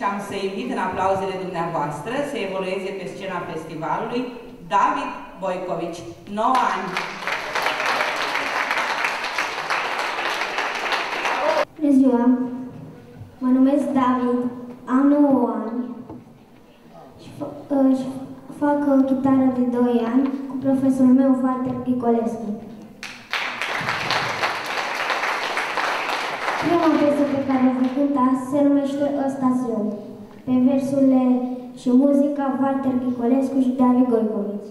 și am să invit în aplauzele dumneavoastră să evolueze pe scena festivalului David Boicovici, 9 ani. Bună ziua! Mă numesc David, am 9 ani și fac chitară de 2 ani cu profesorul meu, Walter Ghicolescu. Prima piesă pe care o voi cânta se numește Ăsta-s eu, pe versurile și muzica Walter Ghicolescu și David Boicovici.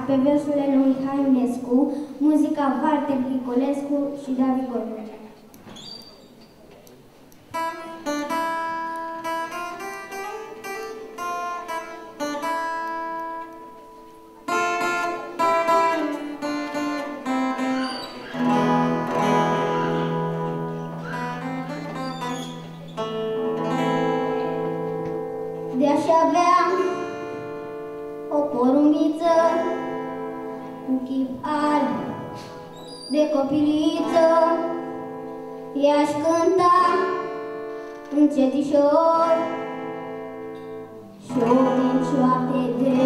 Pe versurile lui Mihai Ionescu, muzica Walter Ghicolescu și David Boicovici. De-aș avea o porumbiță cu chip alb de copiliță, i-aș cânta încetișor și o din șoapte de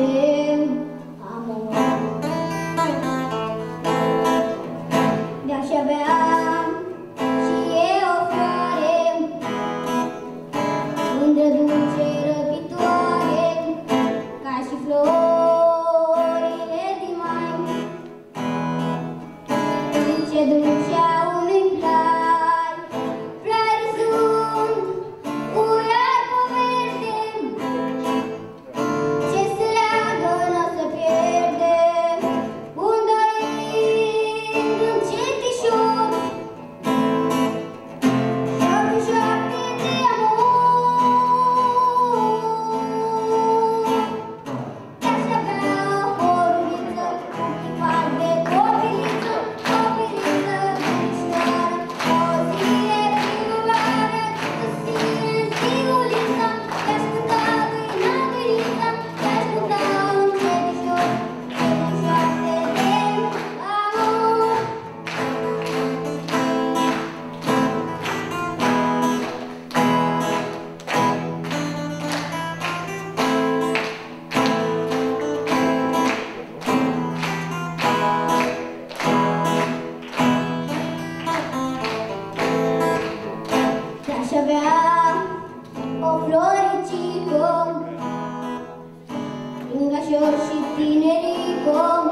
drăgăcior și tinericom,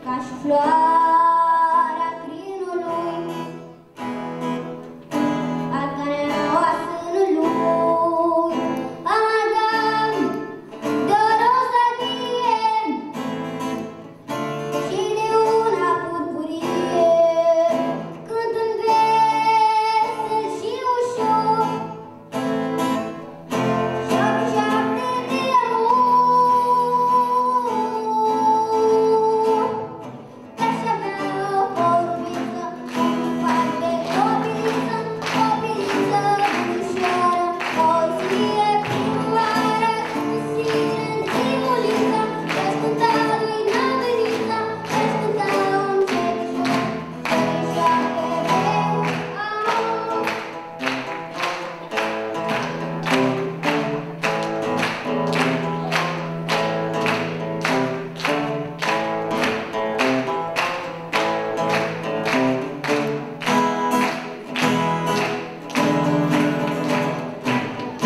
ca și floarea crinului, arcaneaua sânului, amalgam de o rozărie și de una purpurie, cântând vesel și ușor, șapte de amor. Aș avea o vorbiță, un par de copiliță, copiliță ușoară, o zi de primăvară, cu sine în zimuliță, te-aș cânta lui Nădăriță, te-aș cânta un cetișor, cetișoare de amor.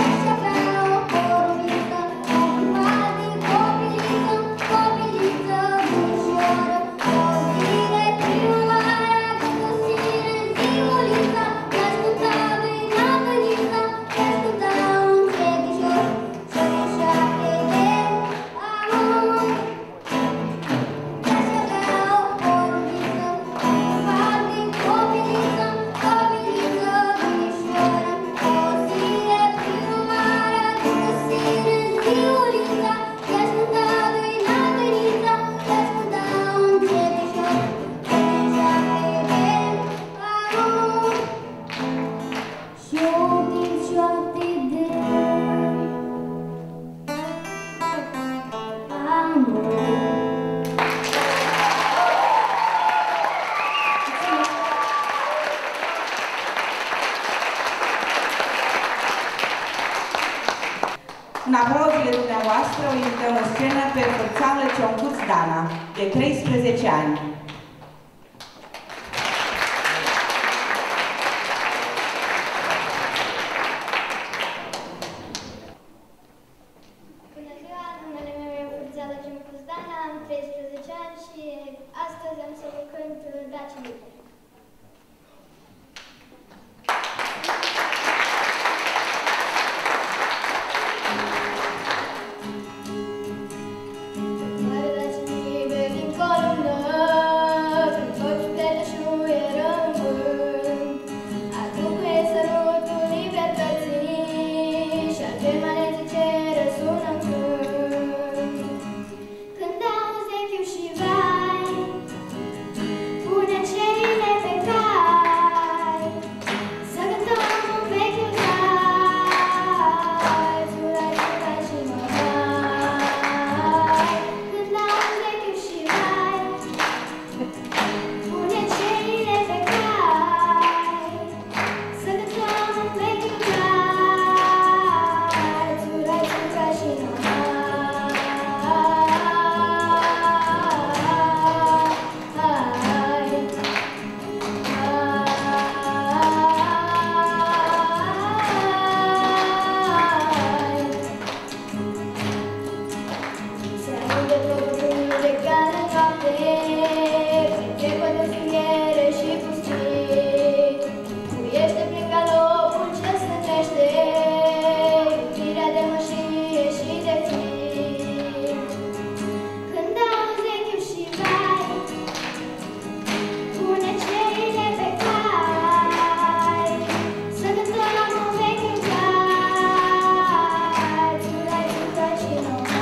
Aș avea o vorbiță, un par de copiliță, copiliță ușoară, o zi de primăvară, cu sine în zimuliță, te-aș cânta lui Nădăriță, te-aș cânta un cetișor, cetișoare de amor. Aș avea o vorbiță, un par de copiliță, copiliță ușoară, o zi de primăvară, cu sine în zimuliță, te-aș cânta lui Nădăriță, te-aș cânta un cetișor, cetișoare de amor. Și atât de amor. În aplauzele dumneavoastră o invităm în scenă pe Fărțală Cioncuț Dana, de 13 ani. Bună ziua, numele meu e Fărțală Cioncuț Dana, am 13 ani și astăzi am să vă cânt Daci Liber. Mare daci liber din columnă, când toți pledeșuieră în vânt, aduc-mi sărutul libertății și al permanenței ce răsună în cânt. Când auzi echiu și vai, pune ceile pe cai, să cântăm un vechiul zai, țurai, țurai și mărai. Când auzi echiu și vai, pune ceile pe cai, să cântăm un vechiul zai, țurai, țurai și se aude drumul de cală noapte, printre păduri stinghere și pustii, cuiește prin galopul ce sătește, iubirea de mășie și de fii. Când auzi echiu și vai, pune ceile pe cai, să cântăm un vechiul zai, țurai, țurai și nomai.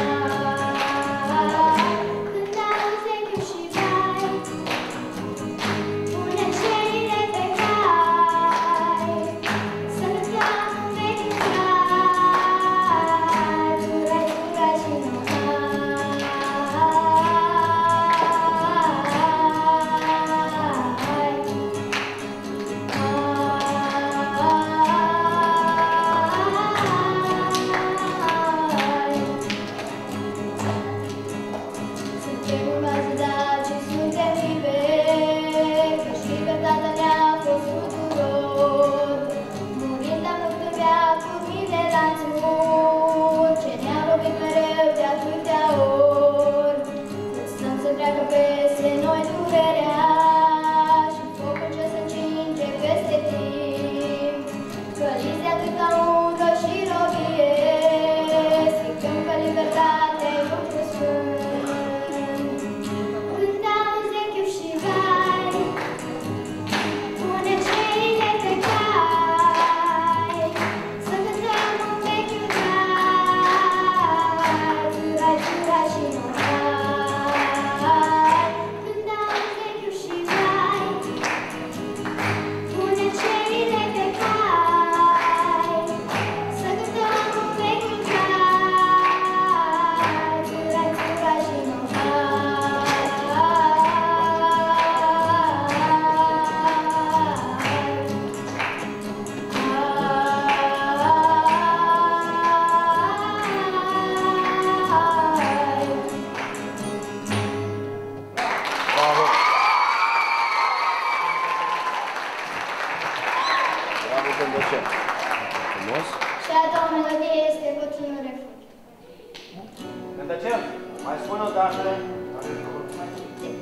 Mai spune o dată.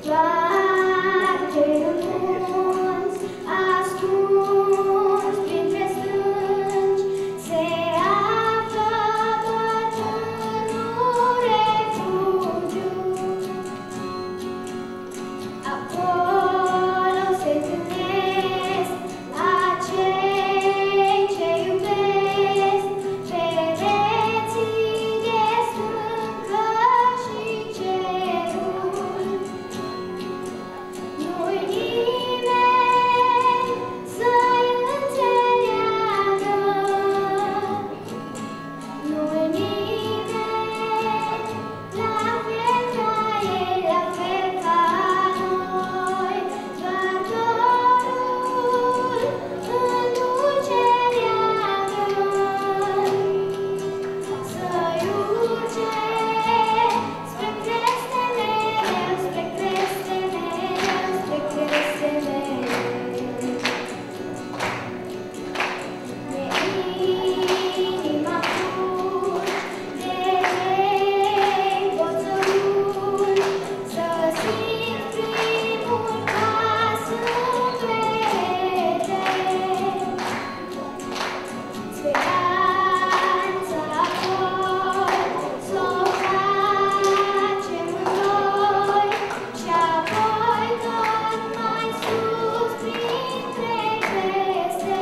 Toate munți ascuns printre stânci se află bătrânul refugiu. Acolo se întâlnesc acei ce iubesc, pereții de stâncă și cerul. Nu-i nimeni să-i înțeleagă, nu-i nimeni la fel ca ei, la fel ca noi, doar dorul în dulce leagă. Să-i urce spre crestele, spre crestele, spre crestele. De inima fulgi, de grei boțărul, să simt primul pas împlete. Speranța apoi s-o facem noi și apoi tot mai sus printre creste.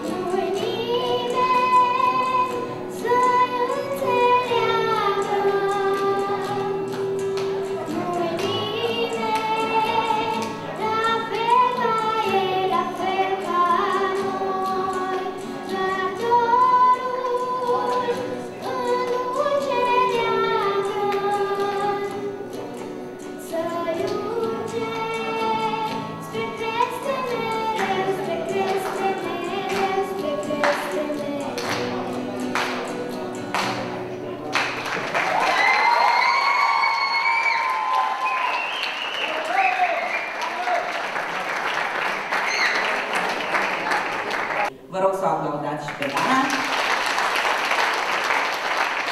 Nu-i nimeni să-i înțeleagă, nu-i nimeni la fel ca ei, la fel ca noi, doar dorul în dulce leagă. Să-i urce spre crestele, spre crestele, spre crestele. Vă rog să o aplaudați și pe Dana.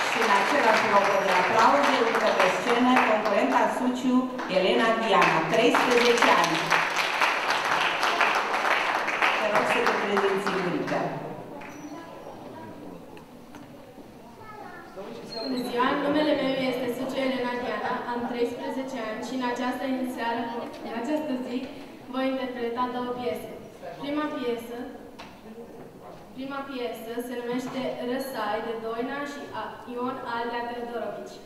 Și în același loc de aplauze urcă pe scenă concurenta Suciu Elena Diana, 13 ani. Te rog să te prezinți singurică. Bună ziua, numele meu este Suciu Elena Diana, am 13 ani și în această zi voi interpreta două piese. Prima piesă se numește Răsai de Doina și Ion Aldea Teodorovici.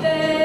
Te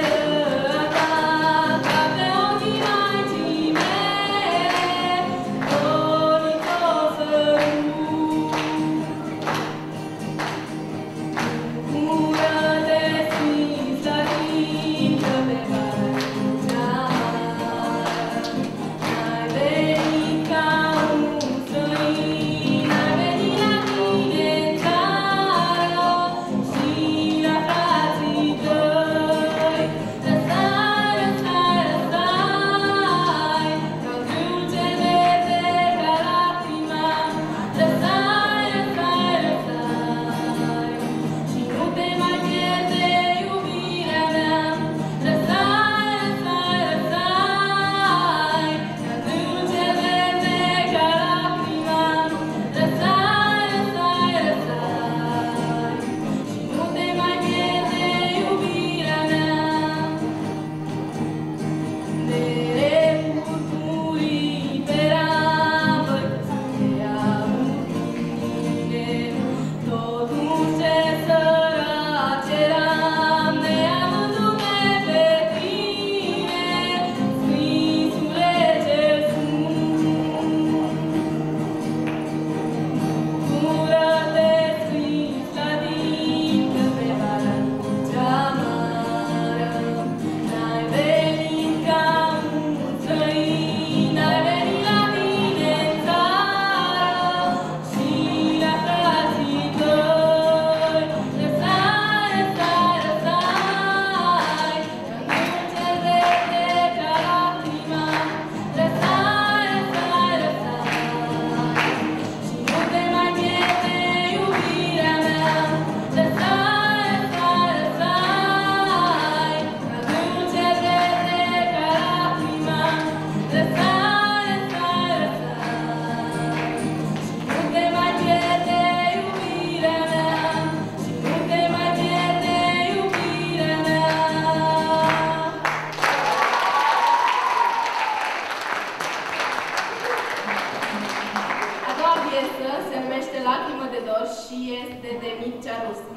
cea rusă.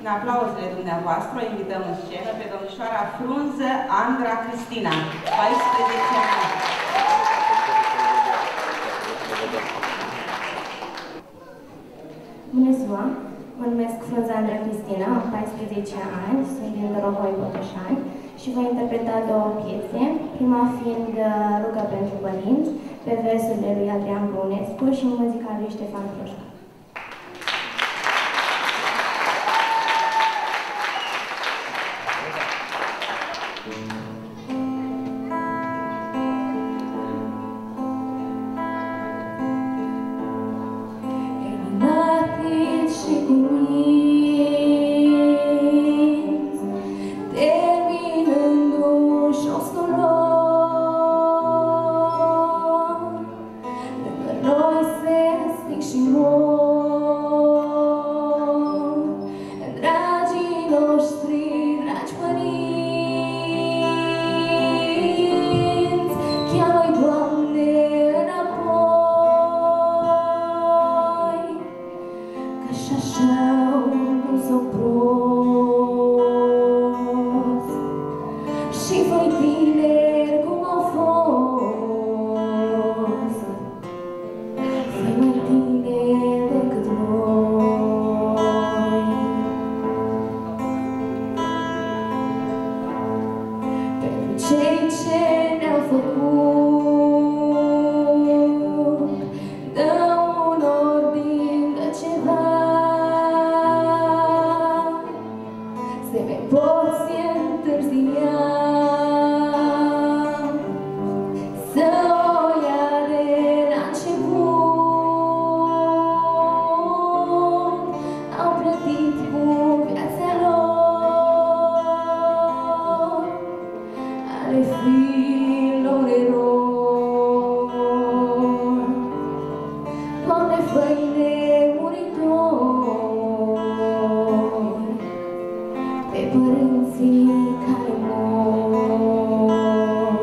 În aplauzele dumneavoastră o invităm în scenă pe domnișoara Frunză Andra Cristina, 14 ani. Bună ziua! Mă numesc Frunză Andra Cristina, am 14 ani, sunt din Dorohoi, Botoșani și voi interpreta două piese, prima fiind Rugă pentru părinți, pe versurile lui Adrian Brunescu și muzica lui Ștefan Proșca. ce ne-au făcut. Dă un ordin, dă ceva, să mai poți întârzia, să o ia de la început. Au plătit cu viața lor ale fiilor eroi. Doamne, fă-i nemuritori pe părinții care mor.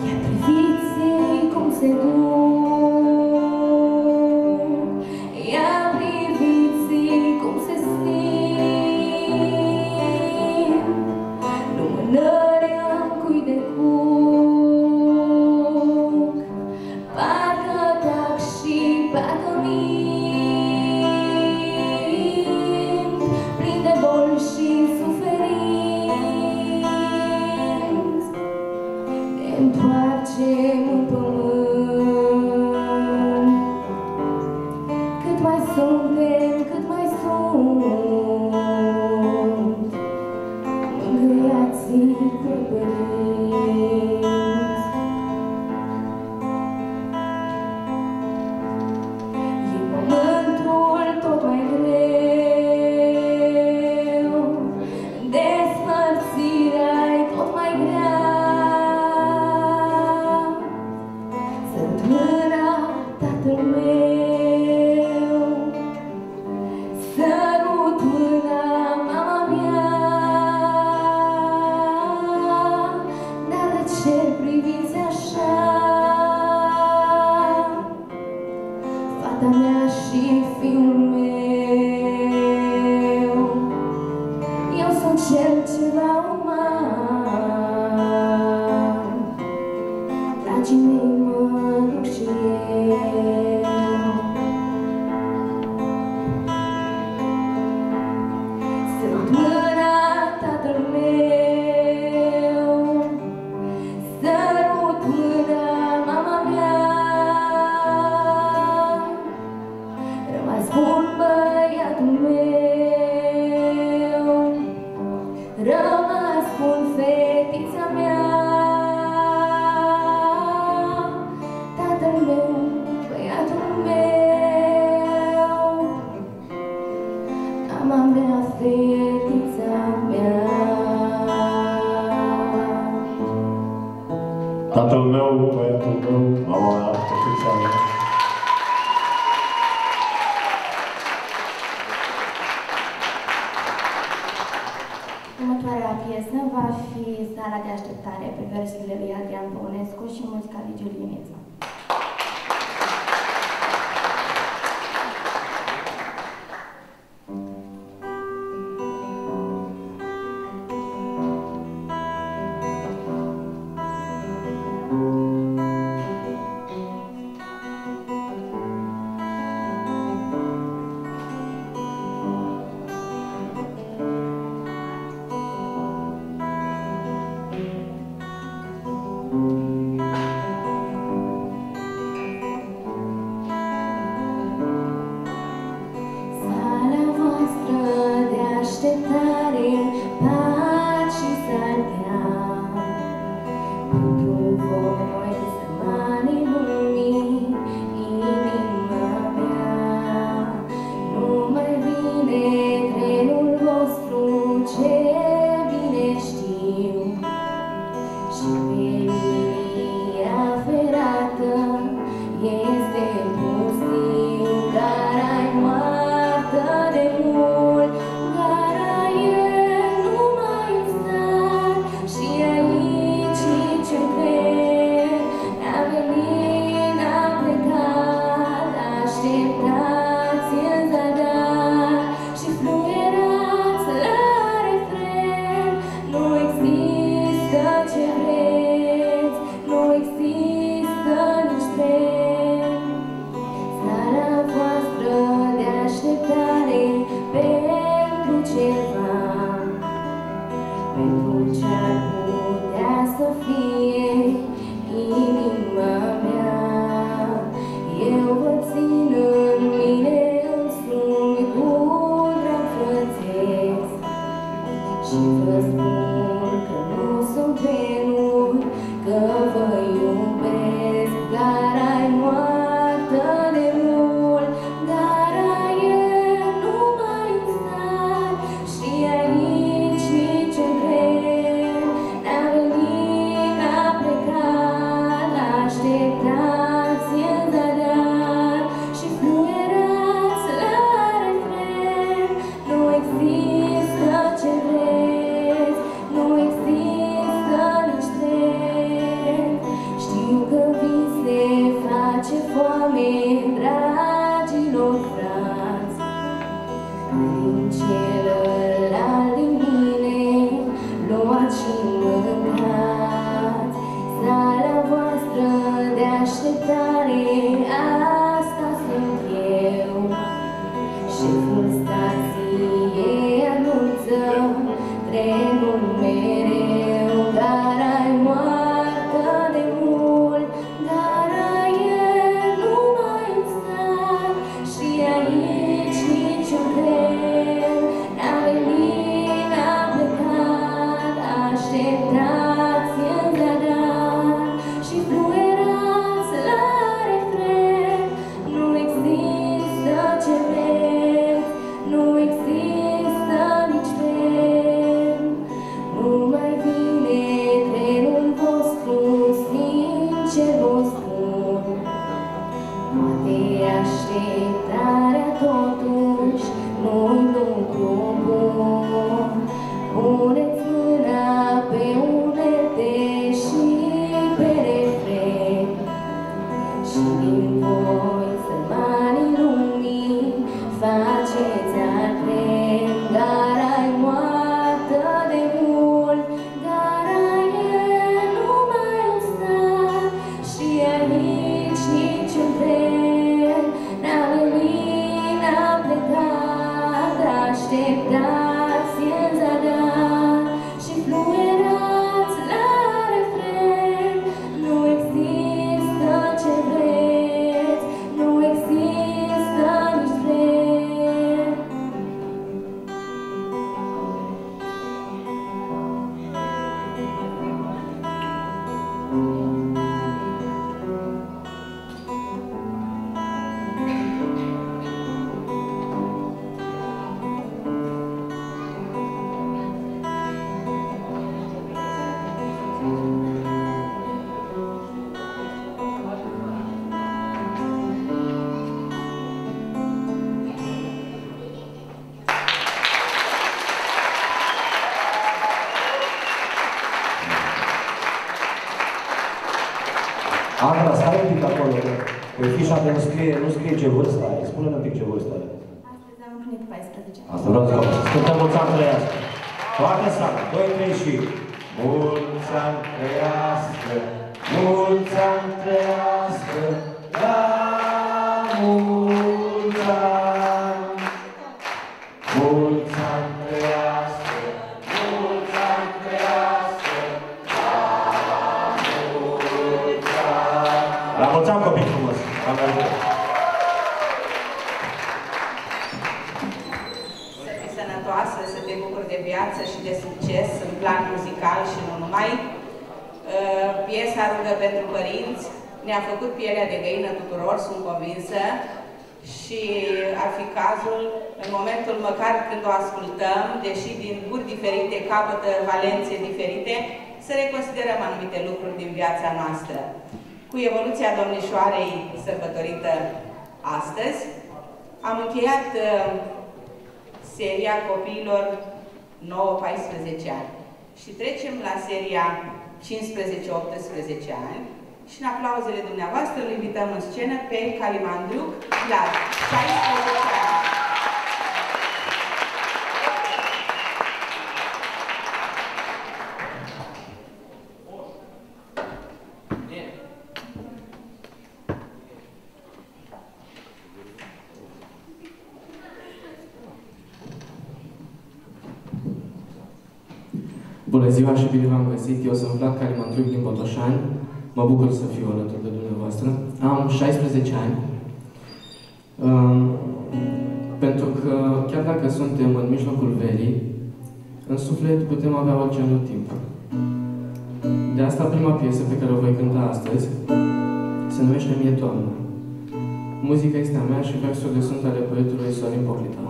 Ia priviți-i cum se duc, ia priviți-i cum se simt, lumânări în cui de cuc, parcă tac și parcă mint, plin de boli și suferinți. Ne întoarcem în pământ, cât mai suntem, cât mai sunt, mângâiați-i pe părinți. E pământul tot mai greu, despărțirea-i tot mai grea. Sărut mâna tatăl meu, sărut mâna mama mea. Dar de ce priviți așa? Fata mea și fiul meu, eu sunt cel ce va urma. Dragii mei, mă duc și eu. Sărut mâna tatăl meu, sărut mâna mama mea. Rămas bun băiatul meu, rămas bun fetița mea. Tatăl meu, băiatul meu, mama mea, fetița mea. Tatăl meu, băiatul meu, mama mea, fetița mea. Următoarea piesă va fi Sala de așteptare, pe versurile lui Adrian Păunescu și muzica lui Giulie Miță. Sala voastră de așteptare, pace și s-ar pentru voi, sămanii lumii, inima mea. Nu mai vine trenul vostru, ce bine știu, și pe linia ferată este pustiu. Gara-i moartă de mult, gara e Din celălalt din mine luați și mâncați. Sala voastră de așteptare, asta sunt eu. Șeful stației anunță trenul mereu, dar ai moartă de mult, dar ai el nu mai în stat. Și aici niciun tren n-a venit, n-a plecat. Așteptați în zadar și fluierați la refren. Nu există ce vreți, nu există nici tren. Nu mai vine trenul vostru, sincer vă spun. Poate așteptarea totuși nu-i lucru bun. Puneți mâna pe unelte și pe refren. Și din voi, sărmanii lumii, faceți alt tren. Dar ai moartă de mult, dar ai el nu mai în stat. Și aici niciun tren n-a venit, n-a plecat. Așteptați în zadar și fluierați la refren. Nu există ce vreți, nu există nici tren. Andra, stai un pic acolo, că pe fișa de nu scrie ce vârstă ai. Spune-ne un pic ce vârstă ai. Astăzi am împlinit 14 ani. Asta vreau să zic. Cântăm mulți ani trăiască. Toată sala, 2, 3 și... Mulți ani trăiască, mulți ani trăiască, la mulți ani. Mulți ani trăiască, mulți ani trăiască, la mulți ani. La mulți ani, copii frumos! Să fii sănătoasă, să te bucuri de viață și de succes în plan muzical și nu numai. Piesa Rugă pentru părinți ne-a făcut pielea de găină tuturor, sunt convinsă, și ar fi cazul, în momentul măcar când o ascultăm, deși din guri diferite capătă valențe diferite, să reconsiderăm anumite lucruri din viața noastră. Cu evoluția domnișoarei sărbătorită astăzi, am încheiat seria copiilor 9-14 ani și trecem la seria 15-18 ani și în aplauzele dumneavoastră îl invităm în scenă pe Calimandriuc la 16 ani. Bună ziua și bine v-am găsit! Eu sunt Vlad Calimandriuc din Botoșani. Mă bucur să fiu alături de dumneavoastră. Am 16 ani. Pentru că chiar dacă suntem în mijlocul verii, în suflet putem avea orice anotimp. De asta prima piesă pe care o voi cânta astăzi se numește Mie toamnă. Muzica este a mea și versurile sunt ale poetului Sorin Poclita.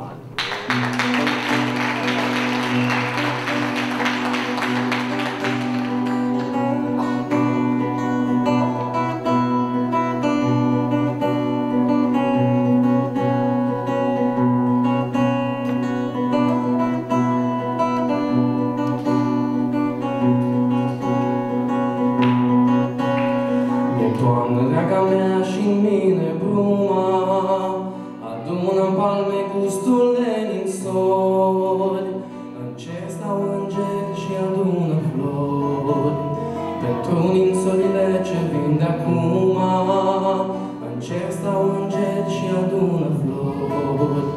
Toamnă, draga mea, și în mine bruma, adu-mă palme gustul de ninsori, în cer stau îngeri și adună flori. Pentru ninsorile ce vin de acum, în cer stau îngeri și adună flori.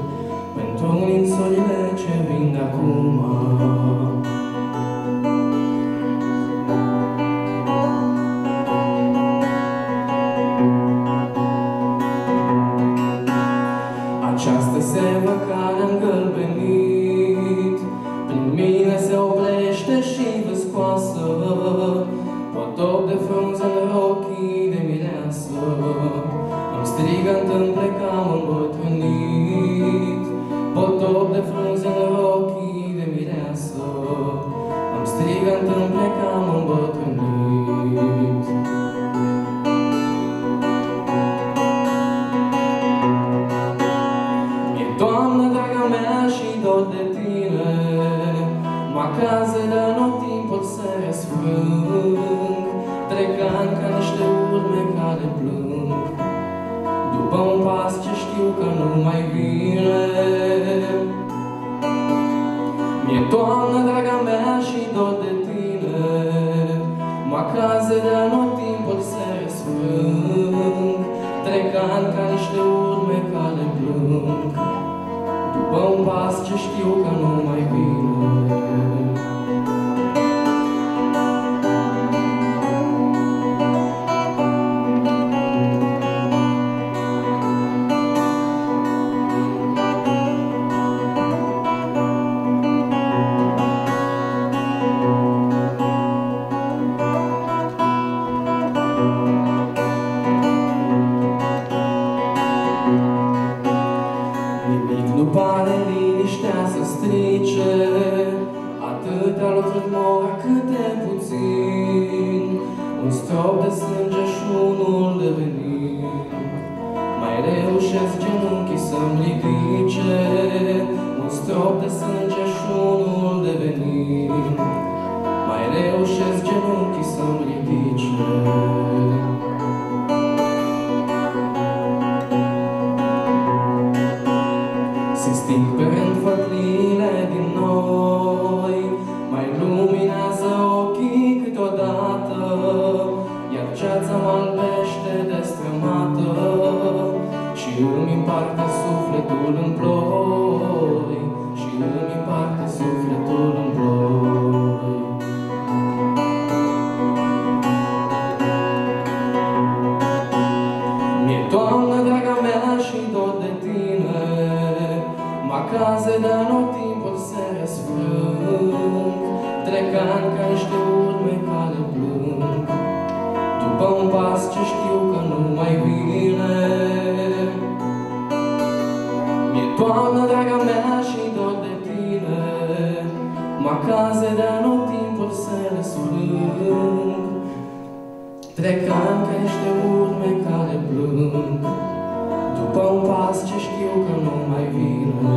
Pentru ninsorile ce vin de acum. Această sevă care am gălbenit, prin mine se oprește și văscoasă, potop de frunze în rochii de mireasă. Îmi strigă în tâmple că am îmbătrânit, potop de frunze în rochii de mireasă. Îmi strigă în tâmple că am îmbătrânit. Doamnă, draga mea, și dor de tine, macraze de anotimp pot să răsfrâng, trec ani ca niște urme care plâng, după un pas ce știu că nu mai vine. Mie, Doamnă, draga mea, și dor de tine, macraze de anotimp pot să răsfrâng, trec ani ca niște urme care plâng, după un pas ce știu că nu mai vine. Nu pare liniștea să strice, atâtea lucruri mor câte puțin, un strop de sânge și unul de venin. Mai reușesc genunchii să-mi ridice, un strop de sânge și unul de venin. Mai reușesc genunchii să-mi ridice. Se sting pe rând făcliile din noi, mai luminează ochii câteodată, iar ceața mă albește destrămată și îmi împarte sufletul în ploi, și îmi împarte sufletul în ploi. Mie, Doamnă, draga mea, și dor de tine, macraze de anotimp pot să răsfrâng, trec ani ca niște urme care plâng, după un pas ce știu că nu mai vine. Mie, Doamnă, draga mea, și dor de tine, macraze de anotimp pot să răsfrâng, trec ani ca niște urme care plâng, după un pas ce știu că nu mai vine.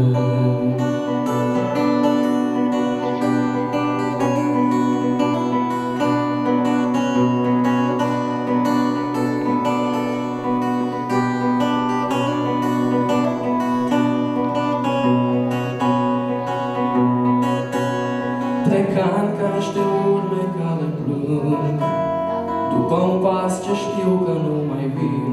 Trec ani ca niște urme care plâng, după un pas ce știu că nu mai vine.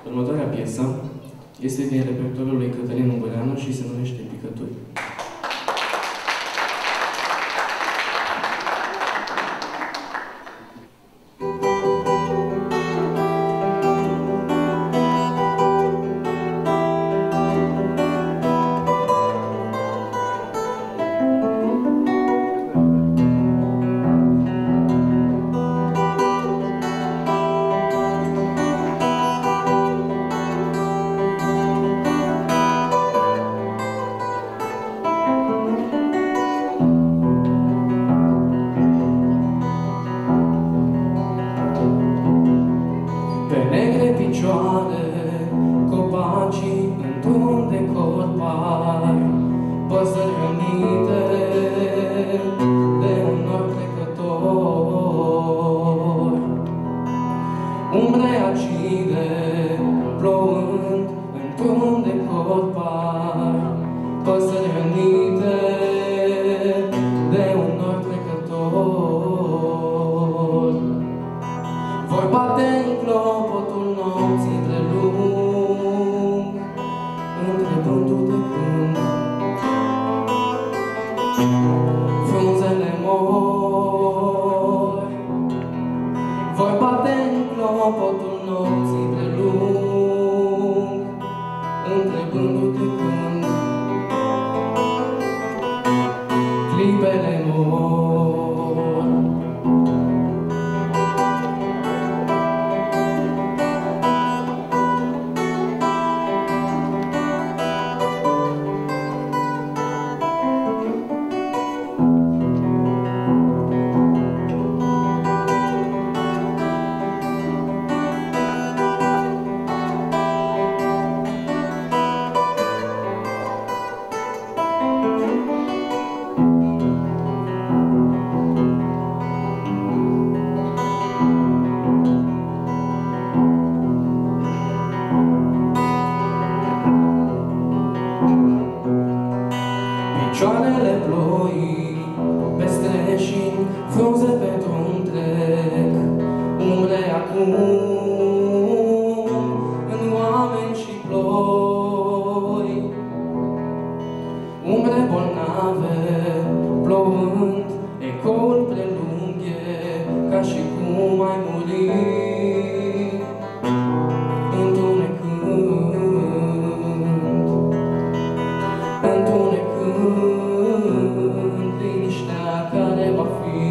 Următoarea piesă este din repertoriul lui Cătălin Ungureanu și se numește Picături. frunzele mor, vor bate în clopotul nopții prelung, întrebându-te când clipele mor. Picioarele ploii peste leșin, frunze pe drum trec, umbre acum în oameni și ploi, umbre bolnave plouând, ecoul prelung e ca și cum ai muri întunecând, liniștea care va fi.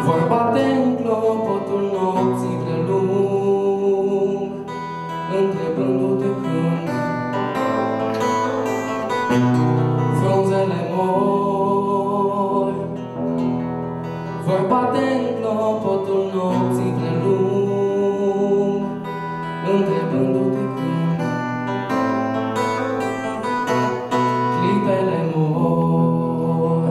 Vor bate în clopotul nopții prelung, întrebându-te când frunzele mor. Vor bate în clopotul nopții prelung, întrebându-te când clipele mor.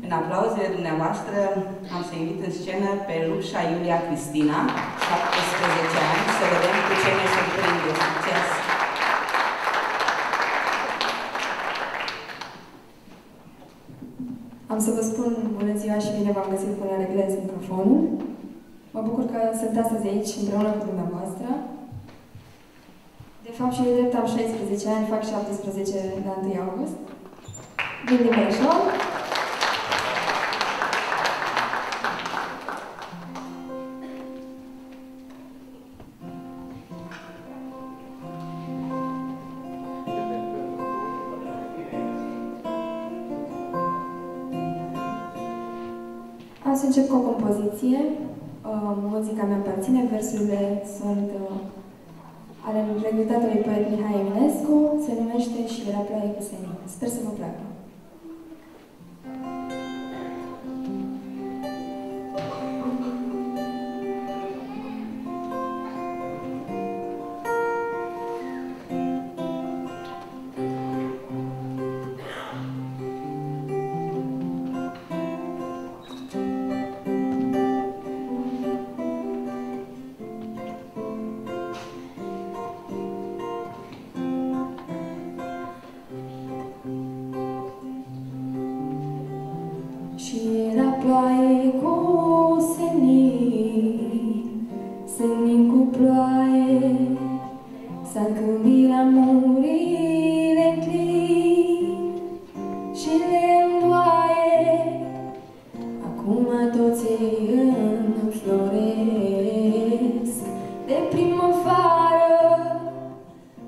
În aplauzele dumneavoastră am să invit în scenă pe Lupșa Iulia Cristina, 17 ani, să vedem cu ce ne surprinde. Succes! Am să vă spun bună ziua și bine v-am găsit până reglez microfonul. Mă bucur că sunt astăzi aici împreună cu dumneavoastră. De fapt și de drept am 16 ani, fac 17 la 1 august. Vin din Brașov. Am să încep cu o compoziție. Muzica mea aparține, versurile sunt ale regretatului poet Mihai Eminescu, se numește Și era ploaie cu senin. Sper să vă placă. Și era ploaie cu senin, senin cu ploaie, s-a încâmbit la murile înclin și le îndoaie. Acum toți înfloresc de primăvară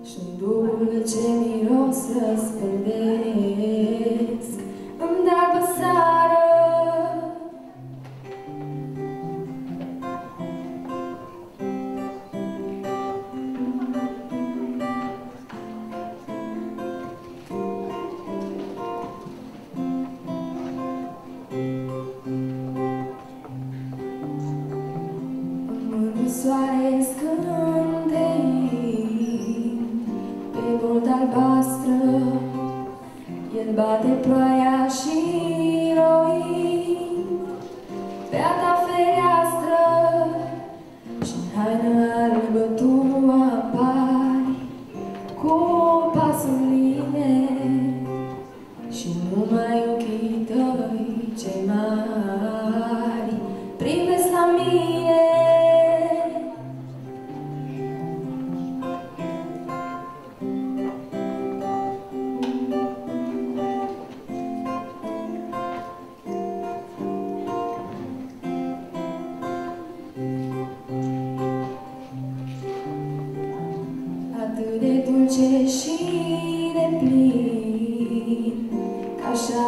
și-n dulce miros răspândesc în dalbă seară.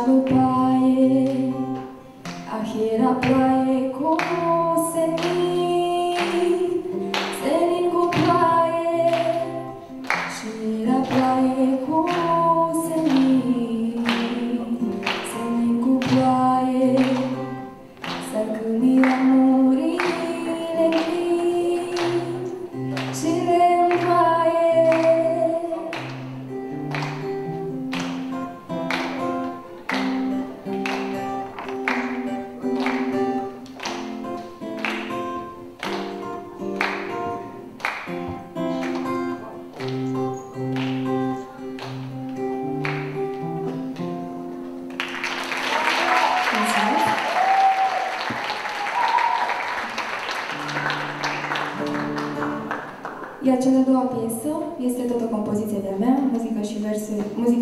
pe paie, ah, era ploaie cu senin, senin cu ploaie, și era ploaie cu senin, senin cu ploaie, s-ar câni ramurile gri și le întoaie. Iar cea de-a doua piesă este tot o compoziție de-a mea, muzica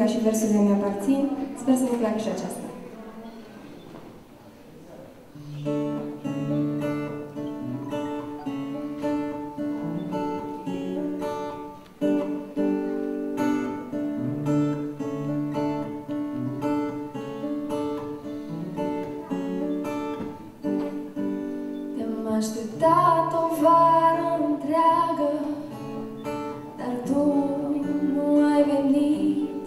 și versurile mi aparțin. Sper să vă placă și aceasta. Te-am așteptat o vară întreagă, dar tu nu ai venit.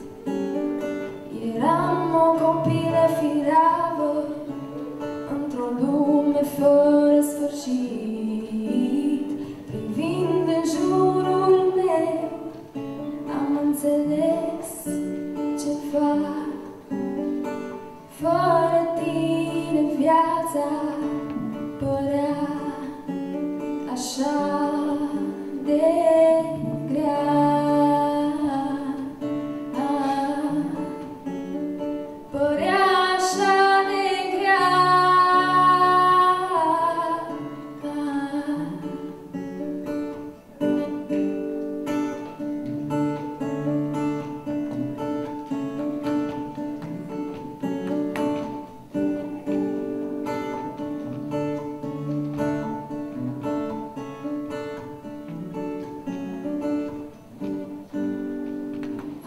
Eram o copilă firavă într-o lume fără sfârșit. Privind în jurul meu, am înțeles ceva. Fără tine viața părea așa de grea. Părea așa de grea.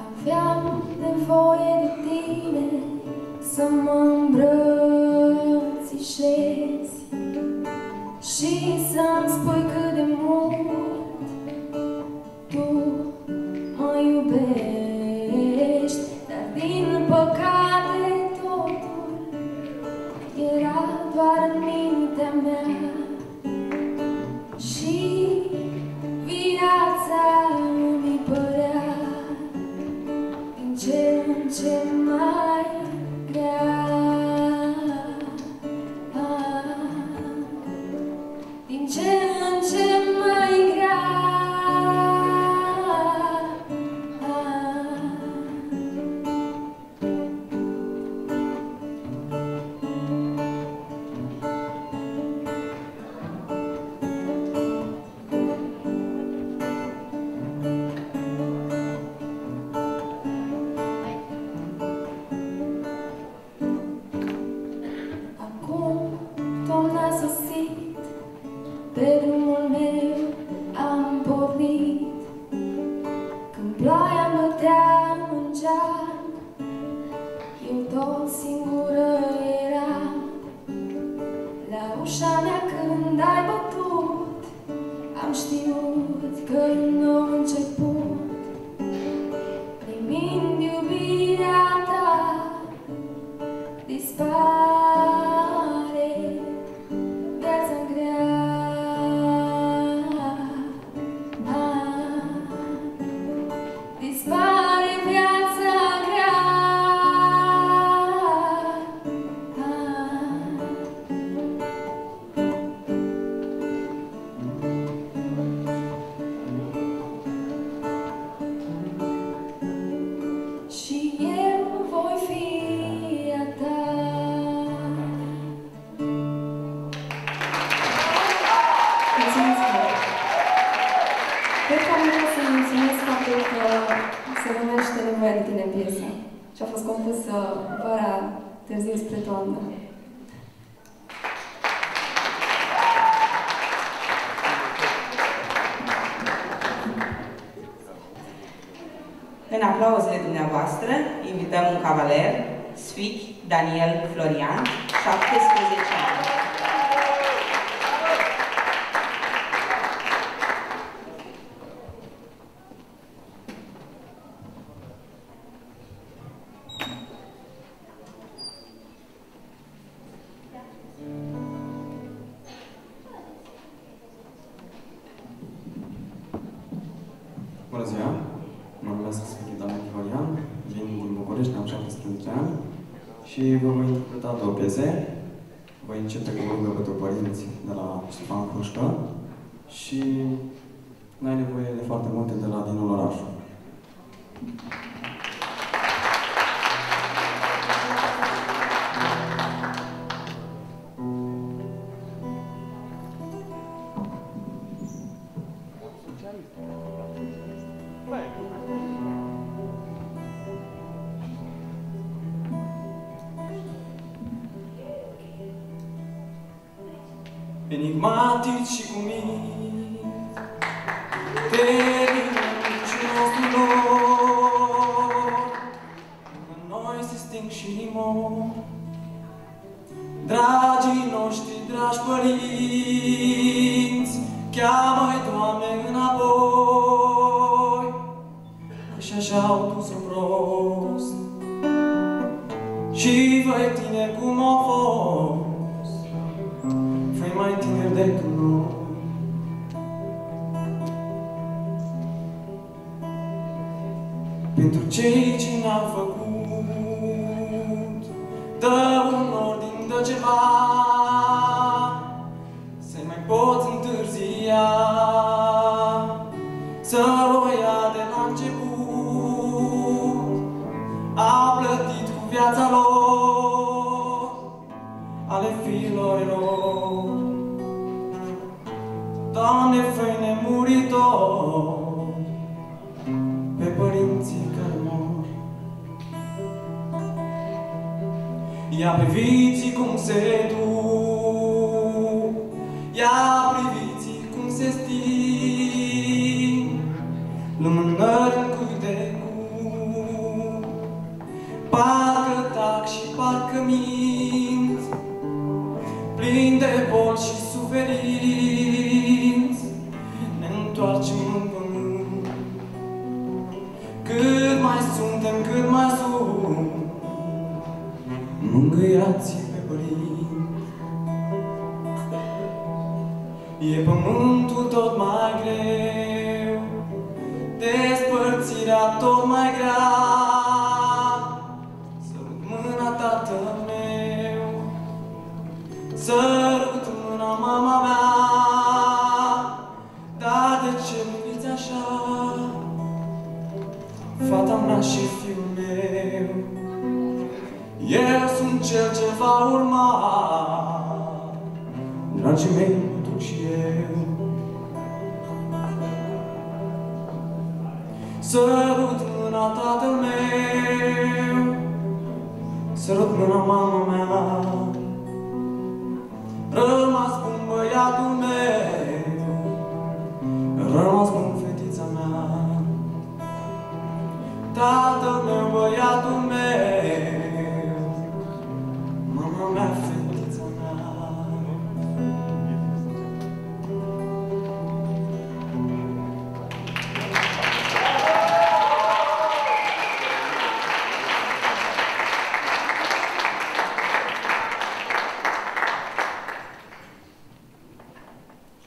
Aveam nevoie de tine să mă îmbrățișezi și să-mi spui cât de mult tu mă iubești. Dar din păcate totul era doar în mintea mea și viața mi părea din ce în ce mai grea. Din ce în ce mai grea. Acum toamna a sosit, pe drumul meu am pornit. Când ploaia bătea în geam, eu tot singură eram. La ușa mea când ai bătut, am știut că e un nou început. Primind iubirea ta, dispare viața grea. Dispare viața grea. Și eu voi fi a ta. Mulțumesc mult! Cred că am vrea să mulțumesc faptul că se numește Nevoia de tine piesa și a fost compusă vara târziu spre toamnă. În aplauzele dumneavoastră, invităm un cavaler Sfichi Daniel Florian, 17 ani. Bună ziua! Mă numesc Sfichi Daniel Florian, vin din București, am 17 ani și vă voi interpreta două piese. Voi începe cu o rugă pentru părinți de la Ștefan Hrușcă și n-ai nevoie de foarte multe de la Dinu Lorașu. Enigmatic și cu mine, teribici nostru lor, în noi se sting și mor. Dragii noștri, dragi părinți, cheamă-i, Doamne, înapoi, și așa au dus-o prost. Și voi tineri cum au fost, făi mai tineri decât noi. Pentru cei ce ne-au făcut, dă un ordin, dă ceva, să-i mai poți întârzia, să o ia de la început. A plătit cu viața lor, ale fiilor lor. Doamne, fă-i nemuritori pe părinții care mor. Ia priviți cum se duc, ia priviți cum se sting, lumânări în cui de cui, parcă tac și parcă mint, plin de boli și suferinți, ne întoarcem în pământ. Cât mai suntem, cât mai sunt, mângâiați pe părinți. E pământul tot mai greu, despărțirea tot mai grea. Sărut mâna tatăl meu, sărut mâna mama mea. Dar de ce priviți așa, fata mea și fiul meu? Eu sunt cel ce va urma, dragii mei, mă duc și eu. Sărut mâna tatăl meu, sărut mâna mama mea. Rămas bun băiatul meu, rămas bun fetița mea. Tatăl meu, băiatul meu, mama mea, fetița mea.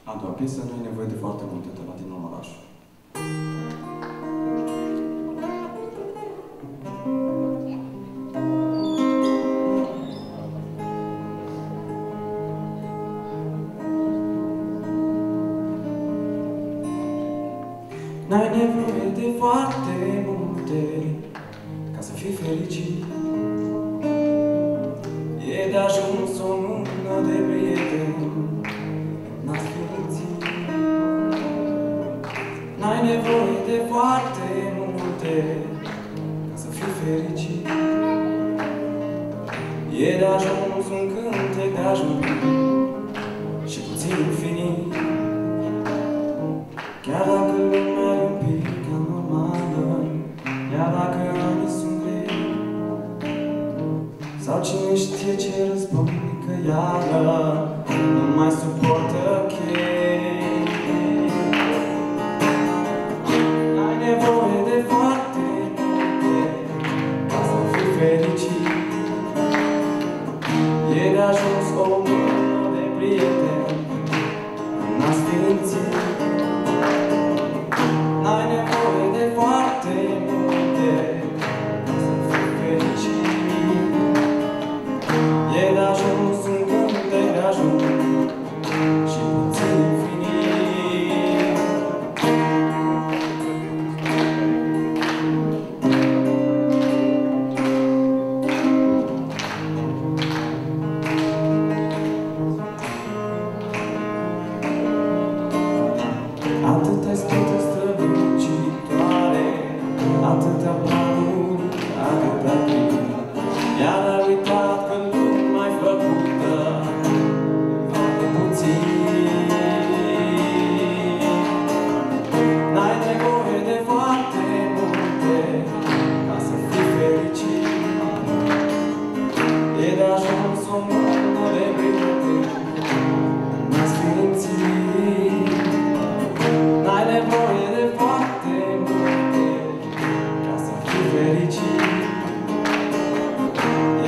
A doua piesă, nu e nevoie de foarte multe de la Dinu Lorașu. N-ai nevoie de foarte multe ca să fii fericit. E de ajuns o mână de prieteni, n-ați fi lipsit. N-ai nevoie de foarte multe ca să fii fericit. E de ajuns un cântec de ajuns și puțin infinit. Chiar dacă lumea e un pic cam normală, chiar dacă anii sunt grei, cine știe ce război, că iară nu mai suportă chei. N-ai nevoie de foarte multe ca să fii fericit. E de ajuns o mână de prieteni în a sfințit. N-ai nevoie de foarte multe ca să fii fericit. E de ajuns un cântec de ajuns și puțin infinit. Atâta spate strălucitoare, atâtea planuri, atâta plin. Iar ai uitat că lumea ai făcută foarte puțin. N-ai nevoie de foarte multe ca să fii fericit. E de ajuns o mână de prieteni în a sfințit. N-ai nevoie de foarte multe ca să fii fericit.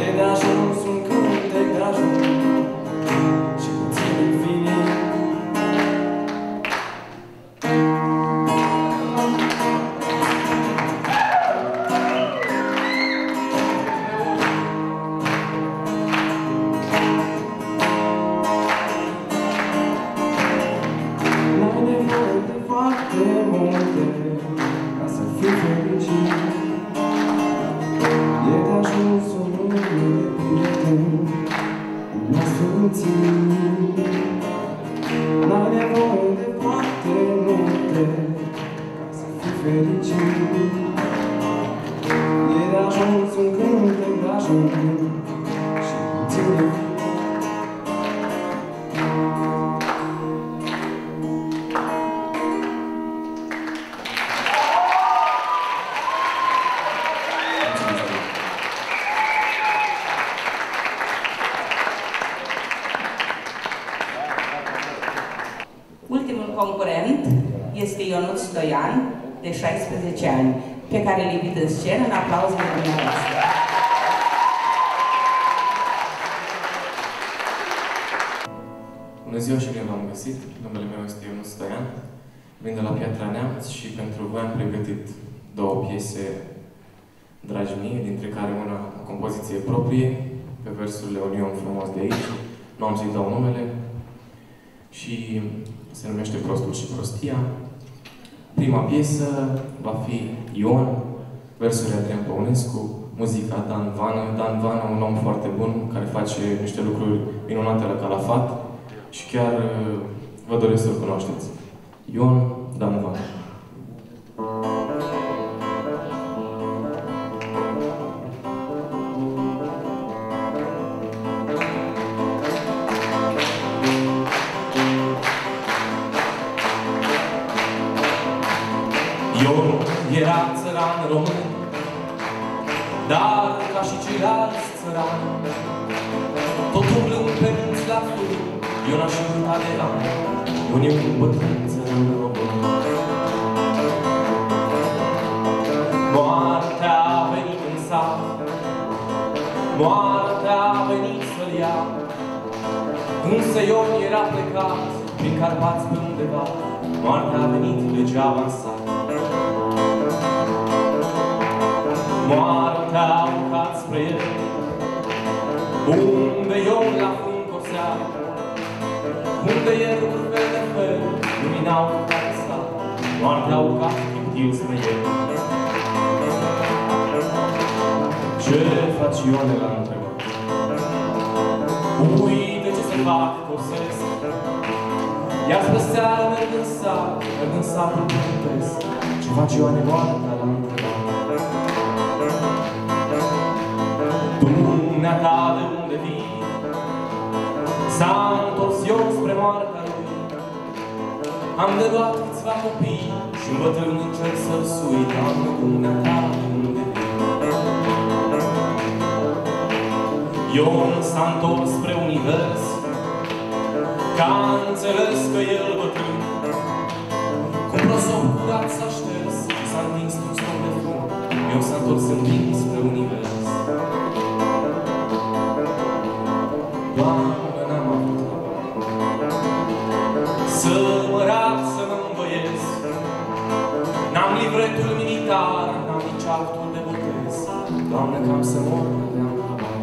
E de ajuns un cântec de ajuns și puțin infinit. N-ai nevoie de foarte multe ca să fii fericit. E de ajuns o mână de prieteni în a sfințit. N-ai nevoie de foarte multe ca să fii fericit. E de ajuns un cântec de ajuns și puțin infinit. Ultimul concurent este Ionuț Stoian, de 16 ani, pe care îl invit în scenă în aplauzele dumneavoastră. Bună ziua și bine v-am găsit! Numele meu este Ionuț Stoian, vin de la Piatra Neamț și pentru voi am pregătit două piese dragi mie, dintre care una o compoziție proprie, pe versurile Un om frumos de aici, nu am să-i dau numele, și se numește Prostul și prostia. Prima piesă va fi Ion, versurile Adrian Păunescu, muzica Dan Vană. Dan Vană, un om foarte bun, care face niște lucruri minunate la Calafat și chiar vă doresc să-l cunoașteți. Ion, Dan Vană. Ion era țăran român, dar ca și ceilalți țărani, tot umblând pe munți la fân, Ion a și uitat de ani, Ion e un bătrân țăran român. Moartea a venit în sat, moartea a venit să-l ia, însă Ion era plecat prin Carpați pe undeva, moartea a venit degeaba în sat. Moartea a urcat spre el, unde Ion la fund cosea, unde el cu fel de fel luminau care sta. Moartea a urcat chiptil spre el. Ce faci, Ione? L-a întrebat. Uite ce se fac, cosesc. Ia spre seară merg în satul pătesc. Ce faci, Ioane? Moartea l-a întrebat. Dumneata de unde vii? S-a întors Ion spre moartea lui. Am de luat câțiva copii și-n bătrân încerc să-l sui. Doamne, dumneata de unde vii? Ion s-a întors spre univers, că a înțeles că el bătrân, cum prosop curat s-a șters, s-a întins un somn de fân. Ion s-a întors împins spre univers. Doamne, n-am avut să mă rag, să mă învoiesc. N-am livretul militar, n-am nici actul de botez. Doamne, cam să mor, n-aveam habar.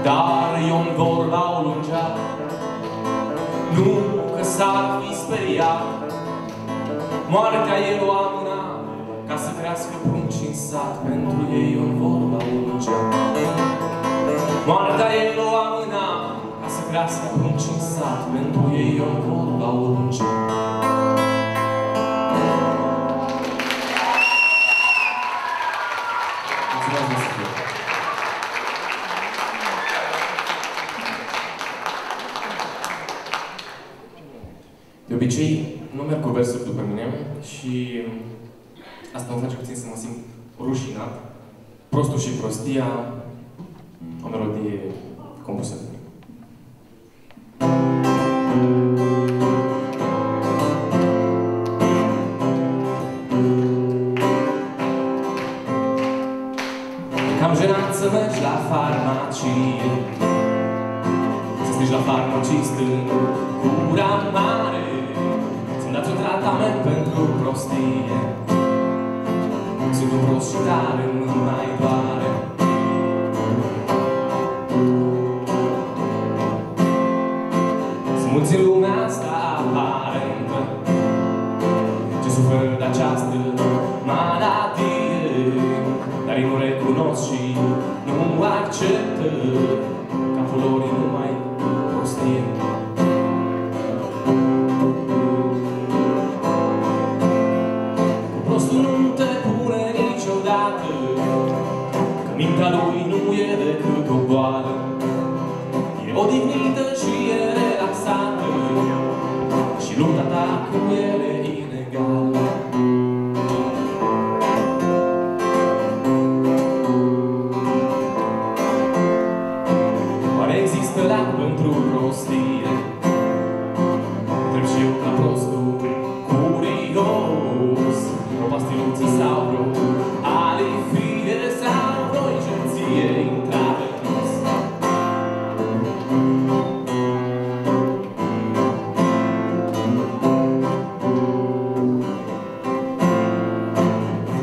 Dar eu-n vorba o lungea, nu că s-ar fi speriat. Moartea el o amâna, ca să crească prunci în sat. Pentru ei eu-n vorba o lungea. Moartea el o amâna, ca să crească prunci în sat. Pentru ei eu-n vorba o lungea. De obicei, nu merg cu versuri după mine și asta mă face puțin să mă simt rușinat. Prostul și prostia, o melodie compusă de mine. Cam jenant să mergi la farmacie, să strigi la farmacist în gura mare, să-mi dați un tratament pentru prostie. Sunt un prost și tare, nu mai doare. Sunt mulți în lumea asta aparentă ce suferă de această maladie, dar ei nu recunosc și nu acceptă capul lor e numai prostie. Cu prostul nu te pune niciodată, că mintea lui nu e decât o boală. E odihnită și e relaxată, și lupta ta cu el e inegală. Oare există lac pentru prostire? Întreb și eu ca prostul curios. O pastiluță sau vreo alifie sau vreo injecție intravenos.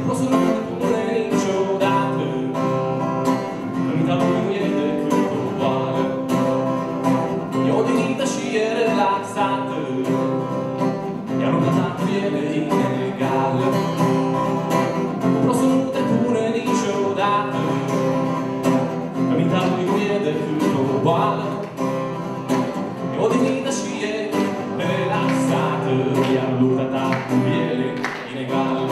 Prostul nu te pune niciodată, că mintea lui nu e decât o boală. E odihnită și e relaxată, iar lupta ta cu el e inegală. Prostul nu te pune niciodată, că mintea lui nu e decât o boală. E odihnită și e relaxată, iar lupta ta cu el e inegală.